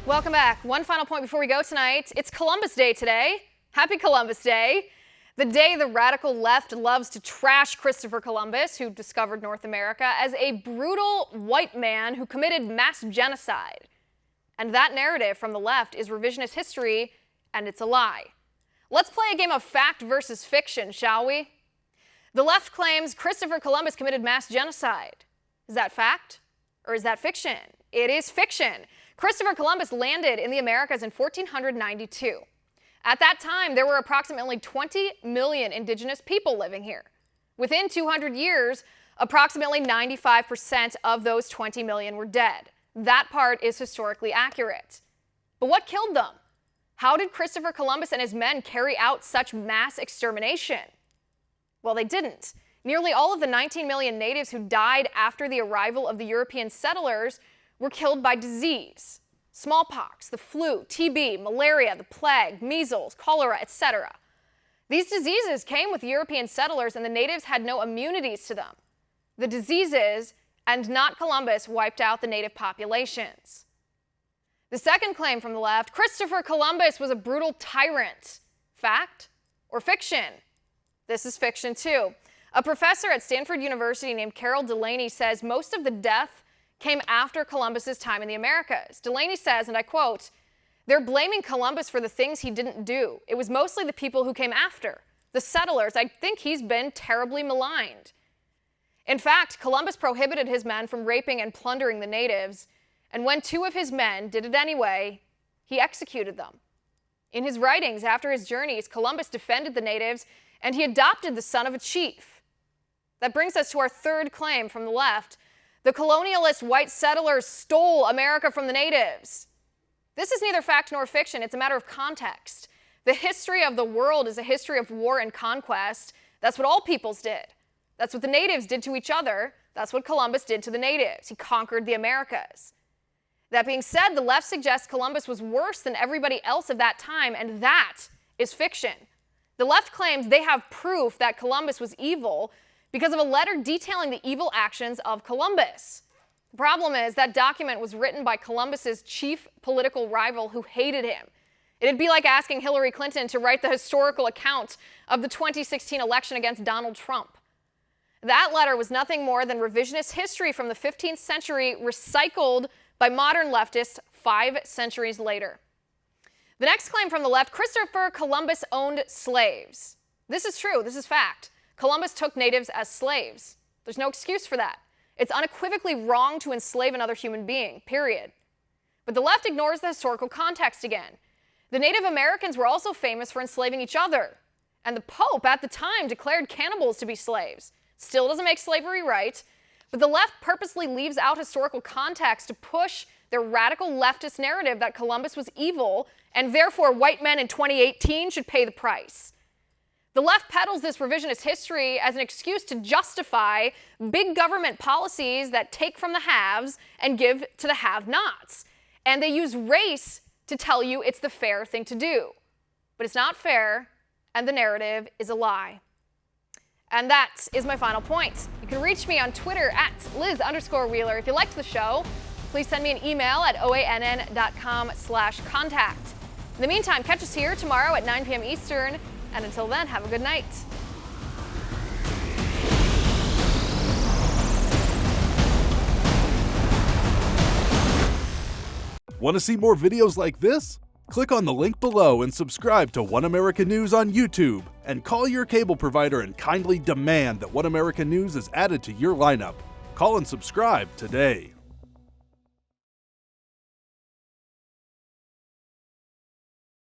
Welcome back. One final point before we go tonight. It's Columbus Day today. Happy Columbus Day. The day the radical left loves to trash Christopher Columbus, who discovered North America, as a brutal white man who committed mass genocide. And that narrative from the left is revisionist history, and it's a lie. Let's play a game of fact versus fiction, shall we? The left claims Christopher Columbus committed mass genocide. Is that fact or is that fiction? It is fiction. Christopher Columbus landed in the Americas in 1492. At that time, there were approximately 20 million indigenous people living here. Within 200 years, approximately 95% of those 20 million were dead. That part is historically accurate. But what killed them? How did Christopher Columbus and his men carry out such mass extermination? Well, they didn't. Nearly all of the 19 million natives who died after the arrival of the European settlers were killed by disease. Smallpox, the flu, TB, malaria, the plague, measles, cholera, etc. These diseases came with European settlers and the natives had no immunities to them. The diseases, and not Columbus, wiped out the native populations. The second claim from the left, Christopher Columbus was a brutal tyrant. Fact or fiction? This is fiction too. A professor at Stanford University named Carol Delaney says most of the death came after Columbus's time in the Americas. Delaney says, and I quote, "They're blaming Columbus for the things he didn't do. It was mostly the people who came after, the settlers. I think he's been terribly maligned." In fact, Columbus prohibited his men from raping and plundering the natives, and when two of his men did it anyway, he executed them. In his writings after his journeys, Columbus defended the natives, and he adopted the son of a chief. That brings us to our third claim from the left. The colonialist white settlers stole America from the natives. This is neither fact nor fiction. It's a matter of context. The history of the world is a history of war and conquest. That's what all peoples did. That's what the natives did to each other. That's what Columbus did to the natives. He conquered the Americas. That being said, the left suggests Columbus was worse than everybody else of that time, and that is fiction. The left claims they have proof that Columbus was evil because of a letter detailing the evil actions of Columbus. The problem is that document was written by Columbus's chief political rival who hated him. It'd be like asking Hillary Clinton to write the historical account of the 2016 election against Donald Trump. That letter was nothing more than revisionist history from the 15th century recycled by modern leftists 5 centuries later. The next claim from the left, Christopher Columbus owned slaves. This is true. This is fact. Columbus took natives as slaves. There's no excuse for that. It's unequivocally wrong to enslave another human being, period. But the left ignores the historical context again. The Native Americans were also famous for enslaving each other. And the Pope at the time declared cannibals to be slaves. Still doesn't make slavery right. But the left purposely leaves out historical context to push their radical leftist narrative that Columbus was evil and therefore white men in 2018 should pay the price. The left peddles this revisionist history as an excuse to justify big government policies that take from the haves and give to the have-nots. And they use race to tell you it's the fair thing to do. But it's not fair, and the narrative is a lie. And that is my final point. You can reach me on Twitter at Liz_Wheeler. If you liked the show, please send me an email at oann.com/contact. In the meantime, catch us here tomorrow at 9 p.m. Eastern. And until then, have a good night. Want to see more videos like this? Click on the link below and subscribe to One America News on YouTube. And call your cable provider and kindly demand that One America News is added to your lineup. Call and subscribe today.